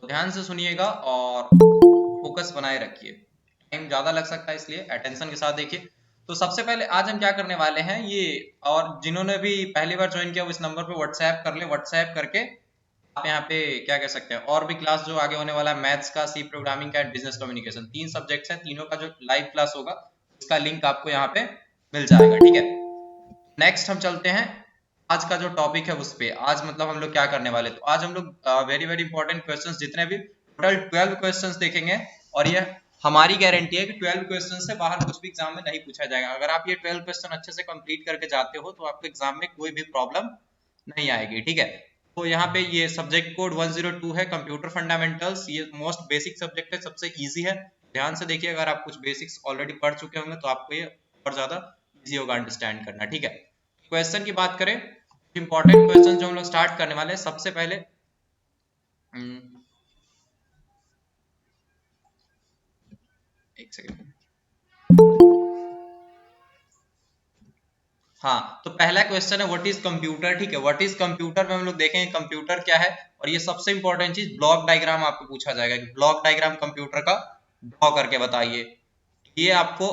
ध्यान से सुनिएगा और फोकस बनाए रखिए। टाइम ज्यादा लग सकता है इसलिए अटेंशन के साथ देखिए। तो सबसे पहले आज हम क्या करने वाले हैं ये, और जिन्होंने भी पहली बार ज्वाइन किया वो इस नंबर पे व्हाट्सएप कर ले, व्हाट्सएप करके आप यहाँ पे क्या कह सकते हैं, और भी क्लास जो आगे होने वाला है मैथ्स का, सी प्रोग्रामिंग का, बिजनेस कम्युनिकेशन, 3 सब्जेक्ट्स हैं, तीनों का जो लाइव क्लास होगा उसका लिंक आपको यहाँ पे मिल जाएगा। ठीक है, नेक्स्ट हम चलते हैं आज का जो टॉपिक है उस पे। आज मतलब हम लोग क्या करने वाले, तो आज हम लोग वेरी वेरी इंपॉर्टेंट क्वेश्चंस, जितने भी टोटल 12 क्वेश्चंस देखेंगे, और ये हमारी गारंटी है कि 12 क्वेश्चन से बाहर कुछ भी एग्जाम में नहीं पूछा जाएगा। अगर आप ये 12 क्वेश्चन अच्छे से कंप्लीट करके जाते हो तो आपको एग्जाम में कोई भी प्रॉब्लम नहीं आएगी। ठीक है, तो यहाँ पे ये सब्जेक्ट कोड 102 है, कंप्यूटर फंडामेंटल्स, ये मोस्ट बेसिक सब्जेक्ट है, सबसे इजी है। ध्यान से देखिए, अगर आप कुछ बेसिक्स ऑलरेडी पढ़ चुके होंगे तो आपको ये और ज्यादा इजी होगा अंडरस्टैंड करना। ठीक है, क्वेश्चन की बात करें, इंपॉर्टेंट क्वेश्चन जो हम लोग स्टार्ट करने वाले हैं, सबसे पहले एक सेकंड, हाँ, तो पहला क्वेश्चन है व्हाट इज कंप्यूटर। ठीक है, व्हाट इज कंप्यूटर में हम लोग देखेंगे कंप्यूटर क्या है, और ये सबसे इंपॉर्टेंट चीज ब्लॉक डायग्राम आपको पूछा जाएगा कि ब्लॉक डायग्राम कंप्यूटर का ड्रॉ करके बताइए। ये आपको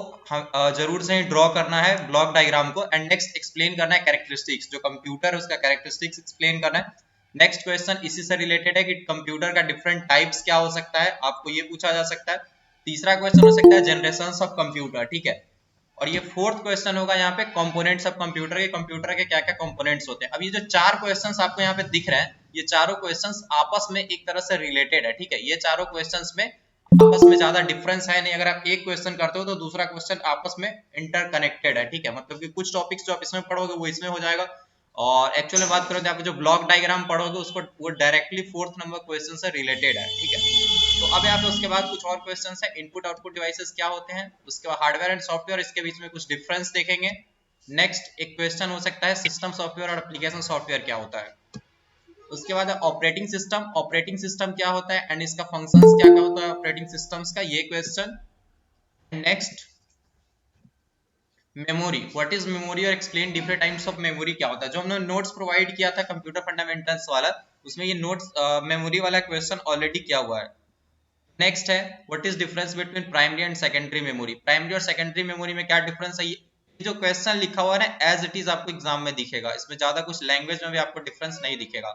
जरूर से ड्रॉ करना है ब्लॉक डायग्राम को, एंड नेक्स्ट एक्सप्लेन करना है कैरेक्टरिस्टिक्स, जो कंप्यूटर है उसका कैरेक्टरिस्टिक्स एक्सप्लेन करना है। नेक्स्ट क्वेश्चन इसी से रिलेटेड है कि कंप्यूटर का डिफरेंट टाइप्स क्या हो सकता है, आपको ये पूछा जा सकता है। तीसरा क्वेश्चन हो सकता है जनरेशंस ऑफ कंप्यूटर। ठीक है, और ये फोर्थ क्वेश्चन होगा यहाँ पे कंपोनेंट्स ऑफ कंप्यूटर, कंप्यूटर के क्या क्या कंपोनेंट्स होते हैं। अब ये जो 4 क्वेश्चंस आपको यहाँ पे दिख रहे हैं, ये चारों क्वेश्चंस आपस में एक तरह से रिलेटेड है। ठीक है, ये चारों क्वेश्चंस में आपस में ज्यादा डिफरेंस है नहीं। अगर आप एक क्वेश्चन करते हो तो दूसरा क्वेश्चन आपस में इंटरकनेक्टेड है। ठीक है, मतलब कि कुछ टॉपिक्स जो आप इसमें पढ़ोगे वो इसमें हो जाएगा, और एक्चुअली बात करो तो आप जो ब्लॉक डायग्राम पढ़ोगे उसको वो डायरेक्टली 4th नंबर क्वेश्चन से रिलेटेड है। ठीक है, तो अब यहाँ पे उसके बाद कुछ और क्वेश्चन है, इनपुट आउटपुट डिवाइसेस क्या होते हैं, उसके बाद हार्डवेयर एंड सॉफ्टवेयर, इसके बीच में कुछ डिफरेंस देखेंगे। नेक्स्ट एक क्वेश्चन हो सकता है सिस्टम सॉफ्टवेयर और एप्लीकेशन सॉफ्टवेयर क्या होता है। उसके बाद ऑपरेटिंग सिस्टम, ऑपरेटिंग सिस्टम क्या होता है एंड इसका फंक्शंस क्या क्या होता है ऑपरेटिंग सिस्टम्स का, ये question. Next memory, what is memory और explain different types of memory क्या होता है, जो हमने नोट्स प्रोवाइड किया था कंप्यूटर फंडामेंटल्स वाला, उसमें ये नोट्स मेमोरी वाला क्वेश्चन ऑलरेडी किया हुआ है। नेक्स्ट है what is difference between primary and secondary memory, primary और सेकेंडरी मेमोरी में क्या डिफरेंस है, ये जो क्वेश्चन लिखा हुआ है ना एज इट इज आपको एग्जाम में दिखेगा, इसमें ज्यादा कुछ लैंग्वेज में भी आपको डिफरेंस नहीं दिखेगा।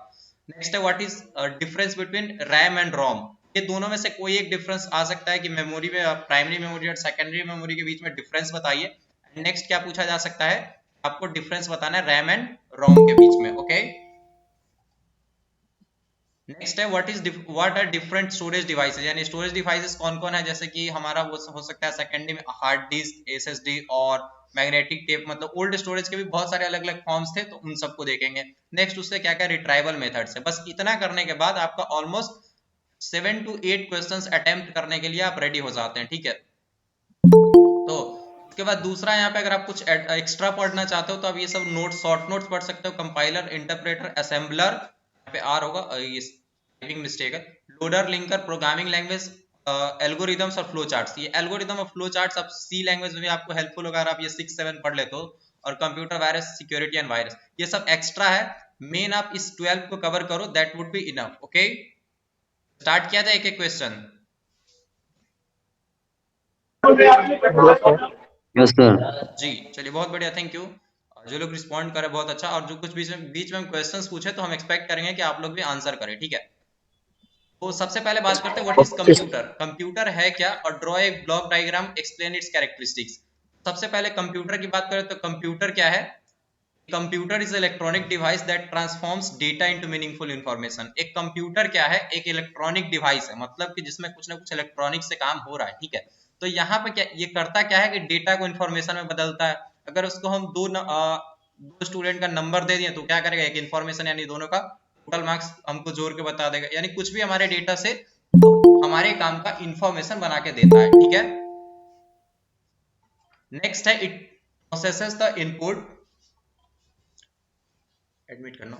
नेक्स्ट है what is difference between RAM and ROM, ये दोनों में से कोई एक डिफरेंस आ सकता है कि मेमोरी में, प्राइमरी मेमोरी और सेकेंडरी मेमोरी के बीच में डिफरेंस बताइए। नेक्स्ट क्या पूछा जा सकता है, आपको डिफरेंस बताना है रैम एंड रोम के बीच में। ओके, नेक्स्ट है what are different storage devices, यानी स्टोरेज डिवाइसेस कौन कौन है, जैसे कि हमारा वो हो सकता है सेकेंडरी में हार्ड डिस्क, एसएसडी और मैग्नेटिक टेप, मतलब ओल्ड स्टोरेज के भी बहुत सारे अलग अलग फॉर्म्स थे, तो उन सबको देखेंगे। नेक्स्ट उससे क्या क्या रिट्राइवल मेथड्स है। बस इतना करने के बाद आपका ऑलमोस्ट 7 to 8 क्वेश्चंस अटेम्प्ट करने के लिए आप रेडी हो जाते हैं। ठीक है, तो उसके बाद दूसरा यहाँ पे अगर आप कुछ एक्स्ट्रा पढ़ना चाहते हो तो आप ये सब नोट्स, शॉर्ट नोट्स पढ़ सकते हो, कंपाइलर, इंटरप्रेटर, असेंबलर, यहाँ पे आर होगा, ये टाइपिंग मिस्टेक है, loader, linker, programming language, algorithms और फ्लो चार्ट्स। ये एल्गोरिदम और फ्लो चार्ट्स अब सी लैंग्वेज में भी आपको हेल्पफुल होगा अगर आप ये 6-7 पढ़ लेते हो। और computer virus, security and virus, ये सब एक्स्ट्रा है। मेन आप इस 12 को कवर करो, that would be enough. Okay, start किया जाए एक एक क्वेश्चन। Yes sir. जी चलिए, बहुत बढ़िया, थैंक यू। जो लोग रिस्पॉन्ड करे बहुत अच्छा, और जो कुछ बीच में हम क्वेश्चंस पूछे तो हम एक्सपेक्ट करेंगे कि आप लोग भी आंसर करें। ठीक है, तो सबसे पहले बात करते हैं व्हाट इज कंप्यूटर, कंप्यूटर है क्या, और draw a block diagram, explain its characteristics. सबसे पहले कंप्यूटर की बात करें तो कंप्यूटर क्या है, computer is electronic device that transforms data into meaningful information. एक कंप्यूटर क्या है, एक इलेक्ट्रॉनिक डिवाइस है, मतलब कि जिसमें कुछ ना कुछ इलेक्ट्रॉनिक से काम हो रहा है। ठीक है, तो यहाँ पे क्या ये करता क्या है कि डेटा को इंफॉर्मेशन में बदलता है। अगर उसको हम दो स्टूडेंट का नंबर दे दिए तो क्या करेगा, एक इंफॉर्मेशन यानी दोनों का टोटल मार्क्स हमको जोड़ के बता देगा, यानी कुछ भी हमारे डेटा से हमारे काम का इंफॉर्मेशन बना के देता है। ठीक है, नेक्स्ट है it processes the input, admit करना,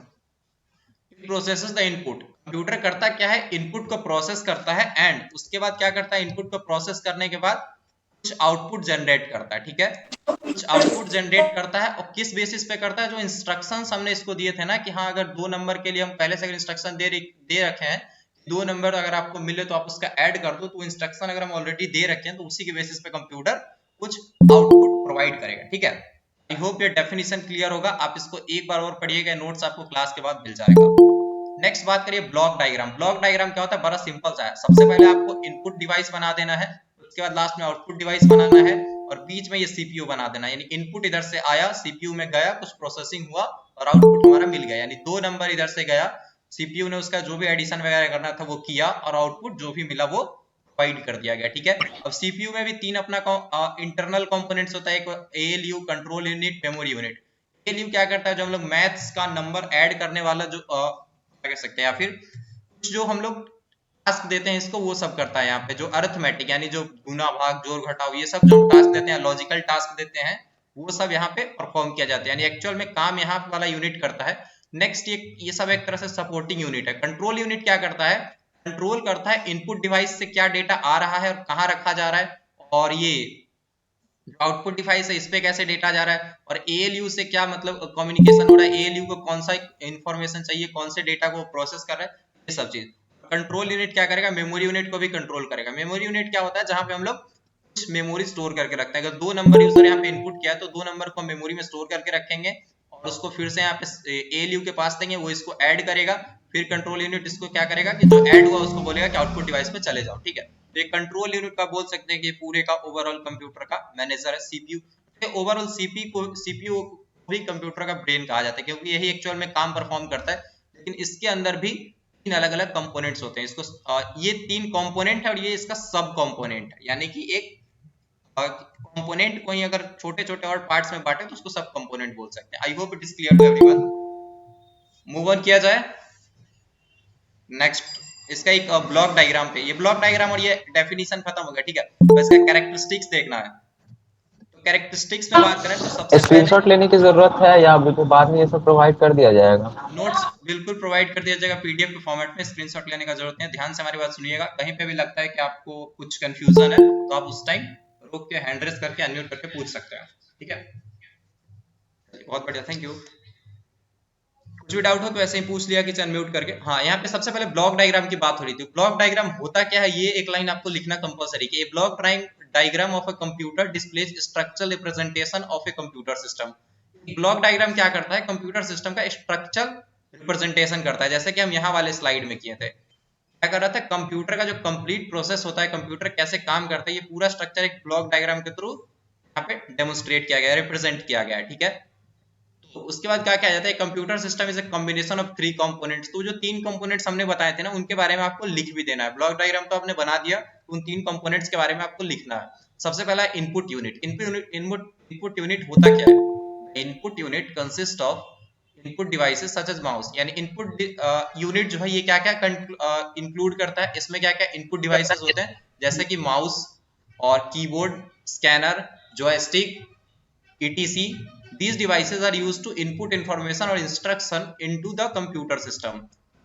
प्रोसेसेस द इनपुट, कंप्यूटर करता क्या है, इनपुट को प्रोसेस करता है, एंड उसके बाद क्या करता है, इनपुट को प्रोसेस करने के बाद कुछ आउटपुट जनरेट करता है। ठीक है, कुछ आउटपुट जनरेट करता है, और किस बेसिस पे करता है, जो इंस्ट्रक्शंस हमने इसको दिए थे ना कि हाँ अगर 2 नंबर के लिए हम पहले से इंस्ट्रक्शन दे रखे हैं, दो नंबर अगर आपको मिले तो आप उसका ऐड कर दो, तो इंस्ट्रक्शन अगर हम ऑलरेडी दे रखे हैं तो उसी के बेसिस पे कंप्यूटर कुछ आउटपुट प्रोवाइड करेगा। ठीक है, आई होप ये डेफिनेशन क्लियर होगा। आप इसको एक बार और पढ़िएगा, नोट्स आपको क्लास के बाद मिल जाएगा। नेक्स्ट बात करिए ब्लॉक डायग्राम। ब्लॉक डायग्राम क्या होता है, बड़ा सिंपल सा है। सबसे पहले आपको इनपुट डिवाइस बना देना है, उसके बाद लास्ट में आउटपुट डिवाइस बनाना है, और बीच में ये सीपीयू बना देना है। यानी इनपुट इधर से आया, सीपीयू में गया, कुछ प्रोसेसिंग हुआ और आउटपुट हमारा मिल गया। यानी दो नंबर इधर से गया, सीपीयू ने उसका जो भी एडिशन वगैरह करना था वो किया, और आउटपुट जो भी मिला वो प्रोवाइड कर दिया गया। ठीक है, अब सीपीयू में भी तीन अपना इंटरनल कंपोनेंट्स होता है, एक ALU, control unit, memory unit. ALU क्या करता है, जो हम लोग मैथ्स का नंबर ऐड करने वाला जो क्या कह सकते हैं, या फिर कुछ जो हम लोग टास्क देते हैं इसको, वो सब करता है। यहाँ पे जो अरिथमेटिक यानी जो गुना भाग जोड़ घटाव ये सब जो टास्क देते हैं, लॉजिकल टास्क देते हैं, वो सब यहाँ पे परफॉर्म किया जाता है। यानी एक्चुअल में काम यहाँ वाला यूनिट करता है। नेक्स्ट ये सब एक तरह से सपोर्टिंग यूनिट है। कंट्रोल यूनिट क्या करता है, कंट्रोल करता है इनपुट डिवाइस से क्या डेटा आ रहा है और कहाँ रखा जा रहा है, और ये आउटपुट डिवाइस है इस पे कैसे डेटा जा रहा है, और एएलयू से क्या मतलब कम्युनिकेशन हो रहा है, एएलयू को कौन सा इंफॉर्मेशन चाहिए, कौन से डेटा को प्रोसेस कर रहा है, ये सब चीज। कंट्रोल यूनिट क्या करेगा, मेमोरी यूनिट को भी कंट्रोल करेगा। मेमोरी यूनिट क्या होता है, जहां पे हम लोग कुछ मेमोरी स्टोर करके रखते हैं। अगर दो नंबर यूजर यहाँ पे इनपुट किया है तो दो नंबर को मेमोरी में स्टोर करके रखेंगे, और उसको फिर से यहाँ पे एएलयू के पास देंगे, वो इसको ऐड करेगा। फिर कंट्रोल यूनिट इसको क्या करेगा कि जो ऐड हुआ उसको बोलेगा कि आउटपुट डिवाइस पे चले जाओ। ठीक है, तो ये कंट्रोल यूनिट का बोल सकते हैं कि पूरे का ओवरऑल कंप्यूटर का मैनेजर है, सीपीयू। ओवरऑल सीपीयू को भी कंप्यूटर का ब्रेन कहा जाता है, क्योंकि यही एक्चुअल में काम परफॉर्म करता है। लेकिन इसके अंदर भी तीन अलग अलग कंपोनेंट्स होते हैं। इसको ये तीन कंपोनेंट है और ये इसका सब कंपोनेंट है। यानी कि एक कंपोनेंट को ही अगर छोटे छोटे और पार्ट्स में बांटे तो उसको सब कंपोनेंट बोल सकते हैं। I hope it is clear to everyone. Move on किया जाए नेक्स्ट। इसका एक ब्लॉक डायग्राम पे, ये ब्लॉक डायग्राम और ये डेफिनेशन खत्म हो गया। ठीक है, तो इसका कैरेक्टरिस्टिक्स देखना है। तो कैरेक्टरिस्टिक्स में बात करें तो सबसे पहले स्क्रीनशॉट लेने की जरूरत है या अभी बाद में ये सब प्रोवाइड कर दिया जाएगा? नोट्स बिल्कुल प्रोवाइड कर दिया जाएगा पीडीएफ के फॉर्मेट में, स्क्रीनशॉट लेने का जरूरत नहीं है। ध्यान से हमारी बात सुनिएगा, कहीं पे भी लगता है कि आपको कुछ कंफ्यूजन है तो आप उस टाइम रुक के हैंड रेस करके अनम्यूट करके पूछ सकते हैं। ठीक है, बहुत बढ़िया, थैंक यू। कुछ भी डाउट हो तो ऐसे ही पूछ लिया कि अनम्यूट करके। हाँ, यहाँ पे सबसे पहले ब्लॉक डायग्राम की बात हो रही थी। ब्लॉक डायग्राम होता क्या है, ये एक लाइन आपको लिखना कंपलसरी कि a block diagram of a computer displays structural representation of a computer system. Block diagram क्या करता है, कंप्यूटर सिस्टम का स्ट्रक्चर रिप्रेजेंटेशन करता है, जैसे कि हम यहाँ वाले स्लाइड में किए थे। क्या कर रहा था, कंप्यूटर का जो कंप्लीट प्रोसेस होता है, कंप्यूटर कैसे काम करता है, ये पूरा स्ट्रक्चर एक ब्लॉक डायग्राम के थ्रू यहाँ पे डेमोन्स्ट्रेट किया गया है, रिप्रेजेंट किया गया है। ठीक है, तो उसके बाद क्या किया जाता है, computer system is a combination of three components. तो जो तीन कंपोनेंट्स हमने बताए थे ना, उनके बारे में आपको लिख भी देना है। ब्लॉक डायग्राम तो आपने बना दिया, उन तीन कंपोनेंट्स के बारे में आपको लिखना है। सबसे पहला इनपुट यूनिट। इनपुट यूनिट होता क्या है, input unit consist of input devices such as mouse. यानी इनपुट यूनिट जो है ये क्या क्या इंक्लूड करता है, इसमें क्या क्या इनपुट डिवाइसेस होते हैं, जैसे कि माउस और keyboard, scanner, joystick, etc. These devices are used to input information और instruction into the computer system।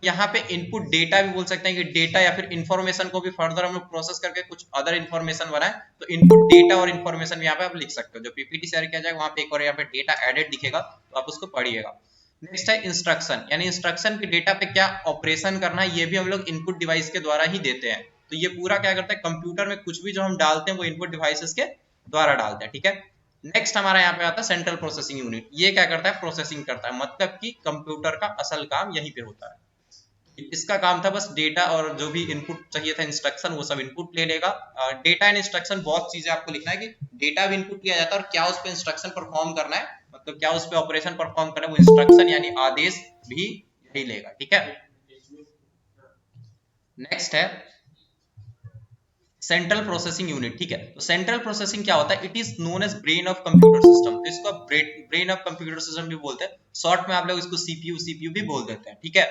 यहाँ पे इनपुट डेटा भी बोल सकते हैं कि डेटा या फिर इंफॉर्मेशन को भी फर्दर हम लोग प्रोसेस करके कुछ अदर इंफॉर्मेशन बनाए, तो इनपुट डेटा और इंफॉर्मेशन यहाँ पे आप लिख सकते हो। जो पीपीटी शेयर किया जाएगा वहाँ पे एक और यहाँ पे डेटा एडेड दिखेगा, तो आप उसको पढ़िएगा। नेक्स्ट है इंस्ट्रक्शन, यानी इंस्ट्रक्शन की डेटा पे क्या ऑपरेशन करना है, ये भी हम लोग इनपुट डिवाइस के द्वारा ही देते हैं। तो ये पूरा क्या करता है, कंप्यूटर में कुछ भी जो हम डालते हैं वो इनपुट डिवाइसेस के द्वारा डालते हैं। ठीक है, नेक्स्ट हमारा यहाँ पे आता है सेंट्रल प्रोसेसिंग यूनिट। ये क्या करता है, प्रोसेसिंग करता है, मतलब कि कंप्यूटर का असल काम यहीं पे होता है। इसका काम था बस डेटा और जो भी इनपुट चाहिए था, इंस्ट्रक्शन, वो सब इनपुट ले लेगा। डेटा एंड इंस्ट्रक्शन बहुत चीजें आपको लिखना है कि डेटा भी इनपुट किया जाता है और क्या उस पर इंस्ट्रक्शन परफॉर्म करना है, मतलब क्या उस पर ऑपरेशन परफॉर्म करना है, वो इंस्ट्रक्शन यानी आदेश भी यही लेगा। ठीक है, नेक्स्ट है सेंट्रल प्रोसेसिंग यूनिट। ठीक है, तो सेंट्रल प्रोसेसिंग क्या होता है, it is known as brain of computer system. तो इसको ब्रेन ऑफ कंप्यूटर सिस्टम भी बोलते हैं, शॉर्ट में आप लोग इसको सीपीयू भी बोल देते हैं। ठीक है,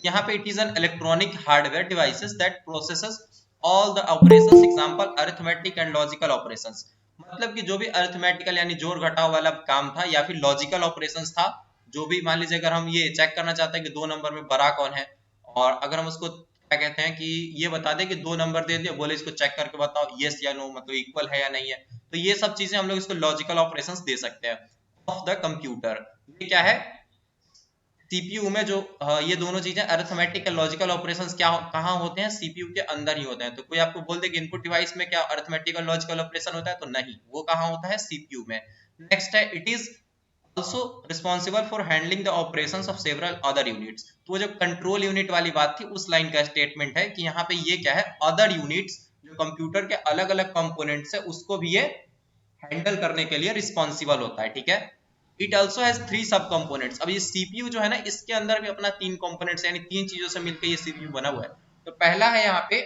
यहाँ पे it is an electronic hardware devices that processes all the operations, example arithmetic and logical operations. मतलब कि जो भी अरिथमेटिकल यानी जोड़ घटाव वाला काम था, या फिर लॉजिकल ऑपरेशंस था, जो भी मान लीजिए अगर हम ये चेक करना चाहते हैं कि दो नंबर में बड़ा कौन है, और अगर हम उसको क्या कहते हैं कि ये बता दे कि दो नंबर दे दिया, बोले इसको चेक करके बताओ यस या नो, मतलब इक्वल है या नहीं है, तो ये सब चीजें हम लोग इसको लॉजिकल ऑपरेशंस दे सकते हैं ऑफ द कंप्यूटर। ये क्या है, सीपीयू में जो ये दोनों चीजें अरिथमेटिक और लॉजिकल ऑपरेशंस कहाँ होते हैं, सीपीयू के अंदर ही होते हैं। तो कोई आपको बोल दे कि इनपुट डिवाइस में क्या अरिथमेटिक और लॉजिकल ऑपरेशन होता है, तो नहीं, वो कहाँ होता है, सीपीयू में। नेक्स्ट है, it is also responsible for handling the operations of several other units। तो वो जो कंट्रोल यूनिट वाली बात थी उस लाइन का स्टेटमेंट है कि यहाँ पे ये क्या है, अदर यूनिट्स जो कंप्यूटर के अलग अलग कंपोनेंट्स है उसको भी ये हैंडल करने के लिए रिस्पॉन्सिबल होता है, ठीक है। इट ऑल्सो हैज 3 सब कंपोनेंट्स। अब ये सीपीयू जो है ना, इसके अंदर भी अपना 3 कंपोनेंट्स यानी 3 चीजों से मिलकर ये सीपीयू बना हुआ है। तो पहला है यहाँ पे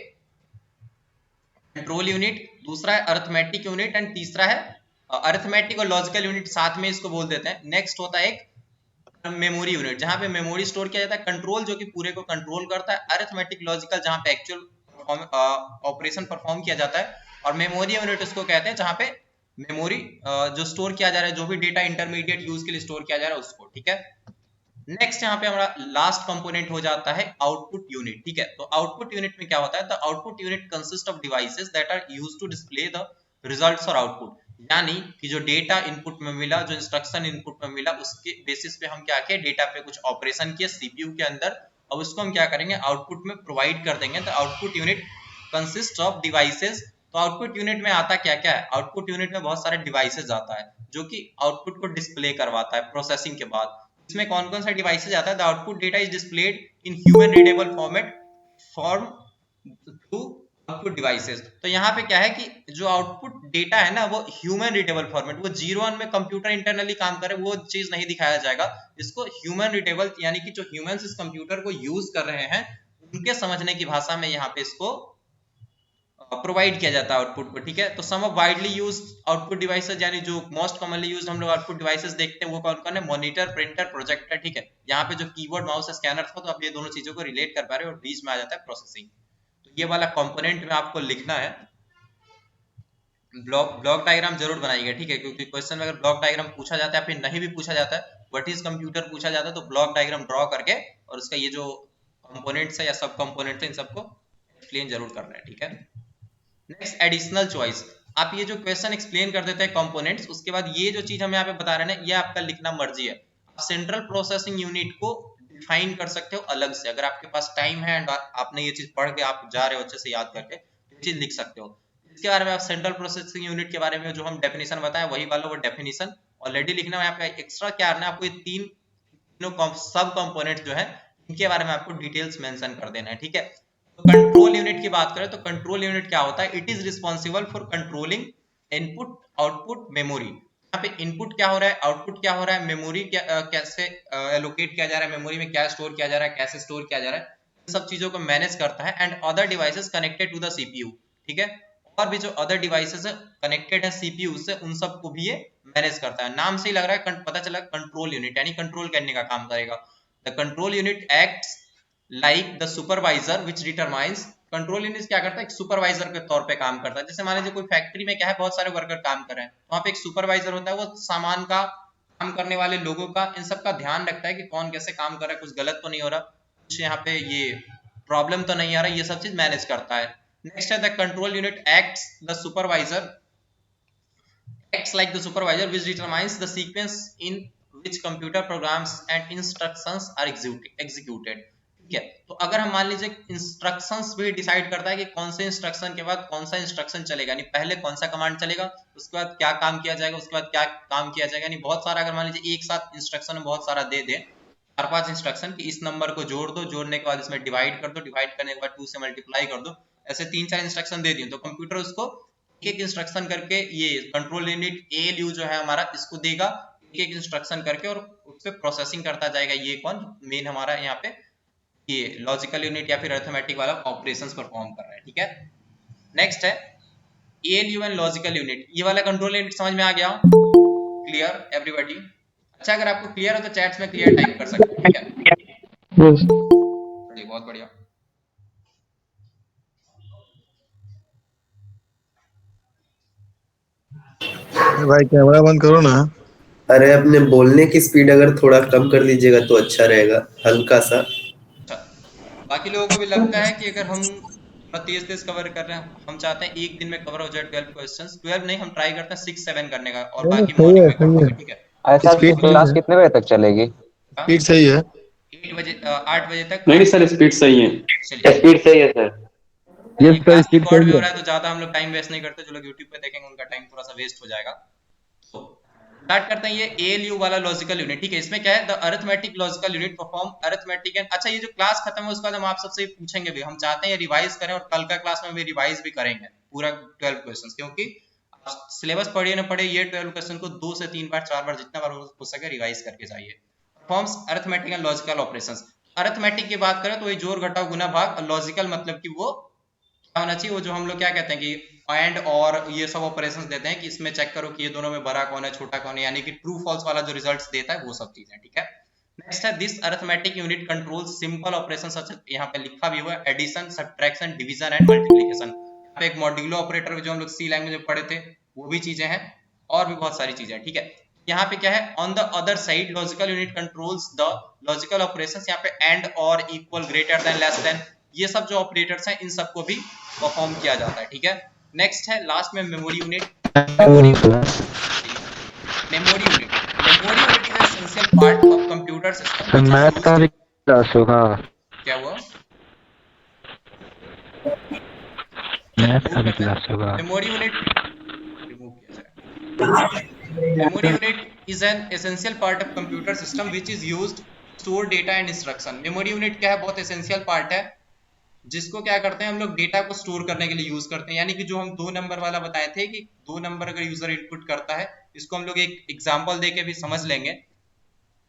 कंट्रोल यूनिट, दूसरा है अरिथमेटिक यूनिट एंड तीसरा है अरिथमेटिक और लॉजिकल यूनिट साथ में इसको बोल देते हैं। नेक्स्ट होता है एक मेमोरी यूनिट, जहां पे मेमोरी स्टोर किया जाता है, कंट्रोल जो कि पूरे को कंट्रोल करता है, अरिथमेटिक लॉजिकल जहां पे एक्चुअल ऑपरेशन परफॉर्म किया जाता है, और मेमोरी यूनिट उसको कहते हैं जहां पे मेमोरी जो स्टोर किया जा रहा है, जो भी डेटा इंटरमीडिएट यूज के लिए स्टोर किया जा रहा है उसको, ठीक है। नेक्स्ट यहाँ पे हमारा लास्ट कंपोनेंट हो जाता है आउटपुट यूनिट, ठीक है। तो आउटपुट यूनिट में क्या होता है, the output unit consist of devices that are used to display the results और आउटपुट। यानी कि जो डेटा इनपुट में मिला, जो इंस्ट्रक्शन इनपुट में मिला, उसके बेसिस पे हम क्या किए, डेटा पे कुछ ऑपरेशन किए सीपीयू के अंदर, अब उसको हम क्या करेंगे, आउटपुट में प्रोवाइड कर देंगे। तो output unit consist of devices. तो आउटपुट यूनिट में आता क्या क्या है, आउटपुट यूनिट में बहुत सारे डिवाइसेस आता है जो कि आउटपुट को डिस्प्ले करवाता है प्रोसेसिंग के बाद। इसमें कौन कौन सा डिवाइसेस आता है, the output data is displayed in human readable form through output devices. तो यहाँ पे क्या है कि जो आउटपुट डेटा है ना, वो ह्यूमन रीडेबल फॉर्मेट, वो 0-1 में कंप्यूटर इंटरनली काम करे वो चीज नहीं दिखाया जाएगा। इसको ह्यूमन रीडेबल यानी कि जो ह्यूमंस इस कंप्यूटर को यूज कर रहे हैं उनके समझने की भाषा में यहाँ पे इसको प्रोवाइड किया जाता है आउटपुट को, ठीक है। तो some of widely use output devices, यानी जो मोस्ट कॉमनली यूज हम लोग आउटपुट डिवाइसेस देखते हैं वो कौन कौन है, मॉनिटर, प्रिंटर, प्रोजेक्टर, ठीक है। यहाँ पे जो कीबोर्ड, माउस, स्कैनर था, तो आप ये दोनों चीजों को रिलेट कर पा रहे हो, और बीच में आ जाता है प्रोसेसिंग। तो ये वाला कंपोनेंट में आपको लिखना है, ब्लॉक डायग्राम जरूर बनाइएगा, ठीक है, क्योंकि क्वेश्चन में अगर ब्लॉक डायग्राम पूछा जाता है, फिर नहीं भी पूछा जाता है, व्हाट इज कंप्यूटर पूछा जाता है, तो ब्लॉक डायग्राम ड्रॉ करके और उसका ये जो कंपोनेंट्स है या सब कंपोनेंट्स है इन सबको एक्सप्लेन जरूर करना है, ठीक है। Next, additional choice. आप ये जो क्वेश्चन एक्सप्लेन कर देते हैं कंपोनेंट्स, उसके बाद ये जो चीज हम यहाँ पे बता रहे हैं ये आपका लिखना मर्जी है। आप सेंट्रल प्रोसेसिंग यूनिट को डिफाइन कर सकते हो अलग से, अगर आपके पास टाइम है एंड आपने ये चीज पढ़ के आप जा रहे हो अच्छे से याद करके, ये चीज लिख सकते हो। इसके बारे में आप सेंट्रल प्रोसेसिंग यूनिट के बारे में जो हम डेफिनेशन बताए वही वाला वो डेफिनेशन ऑलरेडी लिखना है। आपका एक्स्ट्रा क्या करना है, आपको ये तीनों सब कंपोनेंट जो है इनके बारे में आपको डिटेल्स मेंशन कर देना है, ठीक है। तो कंट्रोल यूनिट की बात करें तो कंट्रोल यूनिट क्या होता है, it is responsible for controlling input, output, memory. यहाँ पे इनपुट क्या हो रहा है, आउटपुट क्या हो रहा है, मेमोरी क्या कैसे एलोकेट किया जा रहा है, मेमोरी में क्या स्टोर किया जा रहा है, कैसे स्टोर किया जा रहा है, इन सब चीजों को मैनेज करता है। And other devices connected to the CPU, ठीक है। और भी जो अदर डिवाइसेस है कनेक्टेड है सीपीयू से, उन सब को भी ये मैनेज करता है। नाम से ही लग रहा है, पता चला कंट्रोल यूनिट यानी कंट्रोल करने का काम करेगा। The control unit acts like the supervisor which determines. Control unit क्या करता है, एक सुपरवाइजर के तौर पे काम करता है। जैसे मान लीजिए कोई फैक्ट्री में क्या है, बहुत सारे वर्कर काम कर रहे हैं, वहां पे एक सुपरवाइजर होता है, वो सामान का, काम करने वाले लोगों का, इन सब का ध्यान रखता है कि कौन कैसे काम कर रहा है, कुछ गलत तो नहीं हो रहा, कुछ यहाँ पे ये प्रॉब्लम तो नहीं आ रहा, ये सब चीज मैनेज करता है। नेक्स्ट है the control unit acts the supervisor acts like the supervisor which determines the sequence in which computer programs and instructions are executed, ठीक है। तो अगर हम मान लीजिए इंस्ट्रक्शंस भी डिसाइड करता है कि कौन से इंस्ट्रक्शन के बाद कौन सा इंस्ट्रक्शन चलेगा, यानी पहले कौन सा कमांड चलेगा, उसके बाद क्या काम किया जाएगा, उसके बाद क्या काम किया जाएगा, यानी बहुत सारा, अगर मान लीजिए एक साथ इंस्ट्रक्शन बहुत सारा दे दे, 4-5 इंस्ट्रक्शन कि इस नंबर को जोड़ दो, जोड़ने के बाद इसमें डिवाइड कर दो, डिवाइड करने के बाद 2 से मल्टीप्लाई कर दो, ऐसे 3-4 इंस्ट्रक्शन दे दिए, तो कंप्यूटर उसको एक इंस्ट्रक्शन करके, ये कंट्रोल यूनिट एएलयू जो है हमारा, इसको देगा एक इंस्ट्रक्शन करके और उस पे प्रोसेसिंग करता जाएगा। ये कौन मेन हमारा यहाँ पे ये लॉजिकल यूनिट या फिर अरिथमेटिक वाला ऑपरेशंस परफॉर्म कर रहा है, ठीक है। नेक्स्ट है एएलयू एंड लॉजिकल यूनिट। ये वाला कंट्रोल यूनिट समझ में आ गया, क्लियर एवरीबॉडी? अच्छा, अगर आपको क्लियर हो तो चैट्स में क्लियर टाइप कर सकते हो, ठीक है। चलिए, बहुत बढ़िया। भाई कैमरा बंद करो ना। अरे अपने बोलने की स्पीड अगर थोड़ा कम कर लीजिएगा तो अच्छा रहेगा, हल्का सा। अच्छा, बाकी लोगों को भी लगता है कि अगर हम तेज कवर कर रहे हैं, हम चाहते हैं एक दिन में कवर हो जाए 12 क्वेश्चंस, 12 नहीं, हम ट्राई करते हैं 6-7 करने का, और बाकी मॉर्निंग में करते हैं, ठीक है। अच्छा, क्लास कितने बजे तक चलेगी? स्पीड सही है। 8 बजे तक। नहीं सर, स्पीड सही है। चलिए स्पीड सही है सर। ये ये सर क्लास स्पीड रिकॉर्ड सही भी हो है। रहा है तो ज्यादा हम लोग टाइम वेस्ट नहीं करते, जो लोग यूट्यूब पे देखेंगे उनका टाइम थोड़ा सा वेस्ट हो जाएगा। तो स्टार्ट करते हैं। ये ALU वाला लॉजिकल यूनिट, ठीक है। इसमें क्या है, the arithmetic logical unit perform arithmetic and, अच्छा ये जो क्लास खत्म है उसके बाद हम आप सबसे पूछेंगे भी, हम चाहते हैं रिवाइज करें और कल का क्लास में भी रिवाइज भी करेंगे पूरा 12 क्वेश्चंस, क्योंकि सिलेबस पढ़िए ना पढ़े ये 12 क्वेश्चन को 2 से 3 बार 4 बार जितना बार हो सके रिवाइज करके जाइए। Performs arithmetic and logical operations. Arithmetic की बात करें तो वही जोड़ घटाव गुना भाग, और लॉजिकल मतलब कि वो क्या होना चाहिए, वो जो हम लोग क्या कहते हैं कि एंड और ये सब ऑपरेशंस देते हैं कि इसमें चेक करो कि ये दोनों में बड़ा कौन है छोटा कौन है, यानी कि ट्रू फॉल्स वाला जो रिजल्ट्स देता है वो सब चीजें, ठीक है। नेक्स्ट है this arithmetic unit control simple operation such, यहाँ पे लिखा भी हुआ है addition, subtraction, division and multiplication. यहाँ पे एक मॉड्यूलो ऑपरेटर जो हम लोग सी लैंग्वेज में पढ़े थे वो भी चीजें हैं, और भी बहुत सारी चीजें, ठीक है। यहाँ पे क्या है, on the other side logical unit controls the logical operations, यहाँ पे एंड और equal, greater than, less than, ये सब जो ऑपरेटर्स हैं इन सबको भी परफॉर्म किया जाता है, ठीक है। नेक्स्ट है लास्ट में memory unit. Memory unit is essential part of computer system. Math का भी क्लास होगा। क्या हुआ? मैथ का भी क्लास होगा। मेमोरी यूनिट रिमूव किया जाए। Memory unit is an essential part of computer system which is used to store data and instruction. Memory unit क्या है, बहुत एसेंशियल पार्ट है जिसको क्या करते हैं हम लोग डेटा को स्टोर करने के लिए यूज करते हैं। यानी कि जो हम 2 नंबर वाला बताए थे कि 2 नंबर अगर यूजर इनपुट करता है, इसको हम लोग एक एग्जांपल देके भी समझ लेंगे।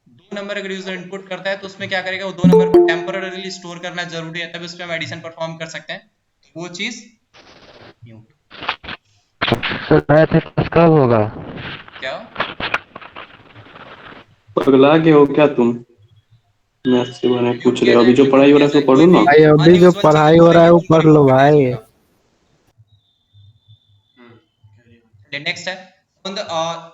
2 नंबर अगर यूजर इनपुट करता है तो उसमें क्या करेगा, वो 2 नंबर को टेम्पररीली स्टोर करना जरूरी है, तभी उस पर हम एडिशन परफॉर्म कर सकते हैं। वो चीज मैथ कब होगा? क्या पगला के हो क्या तुम? मैथ से बारे में पूछ रहे हो? अभी जो पढ़ाई हो रहा है उसको पढ़ो ना। भाई अभी जो पढ़ाई हो रहा है वो पढ़ लो भाई। नेक्स्ट है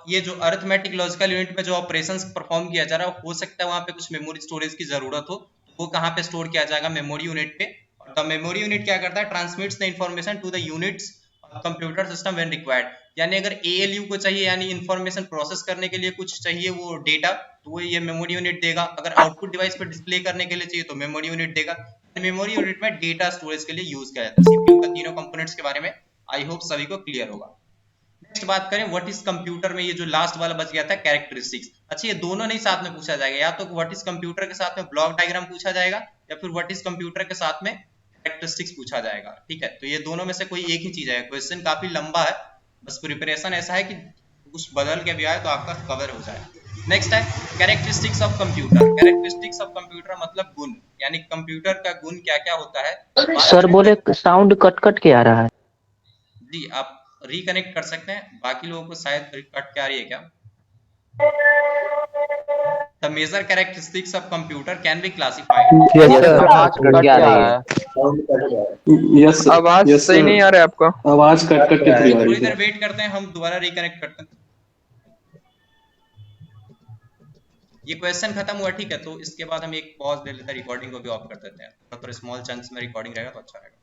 ये जो अरिथमेटिक लॉजिकल यूनिट में जो ऑपरेशंस परफॉर्म किया जा रहा है, हो सकता है वहां पे कुछ मेमोरी स्टोरेज की जरूरत हो, वो कहाँ पे स्टोर किया जाएगा, मेमोरी यूनिट पे। द मेमोरी यूनिट क्या करता है, transmits the information to the units computer system when required. यानी अगर ALU को चाहिए, यानी इंफॉर्मेशन प्रोसेस करने के लिए कुछ चाहिए वो डेटा, तो वो ये मेमोरी यूनिट देगा। अगर आउटपुट डिवाइस पर डिस्प्ले करने के लिए चाहिए तो मेमोरी यूनिट देगा। मेमोरी यूनिट में डेटा स्टोरेज के लिए यूज किया जाता है। CPU का तीनों कंपोनेंट्स के बारे में आई होप सभी को क्लियर होगा। नेक्स्ट बात करें व्हाट इज कंप्यूटर में, ये जो लास्ट वाला बच गया था कैरेक्टरिस्टिक्स। अच्छा ये दोनों नहीं साथ में पूछा जाएगा, या तो व्हाट इज कंप्यूटर के साथ में ब्लॉक डायग्राम पूछा जाएगा, या फिर व्हाट इज कंप्यूटर के साथ में कैरेक्टरिस्टिक्स पूछा जाएगा, ठीक है। तो ये दोनों में से कोई एक ही चीज है। क्वेश्चन काफी लंबा है, बस प्रिपरेशन ऐसा है कि कुछ बदल के भी आए तो आपका कवर हो जाए। नेक्स्ट है characteristics of computer. Characteristics of computer मतलब गुण, यानी कंप्यूटर का गुण क्या क्या होता है। सर बोले साउंड कट कट के आ रहा है। जी आप रिकनेक्ट कर सकते हैं, बाकी लोगों को शायद कट के आ रही है क्या। The major characteristics of computer can be classified. आवाज कट के आ रही है। यस आवाज यस सही नहीं आ रहा है आपका। आवाज कट कट के थोड़ी आ थोड़ी रही देर है। वेट करते हैं, हम दोबारा रिकनेक्ट करते हैं। ये क्वेश्चन खत्म हुआ, ठीक है। तो इसके बाद हम एक पॉज ले लेते हैं, रिकॉर्डिंग को भी ऑफ कर देते हैं, थोड़ा स्मॉल चंक्स में रिकॉर्डिंग रहेगा तो अच्छा रहेगा।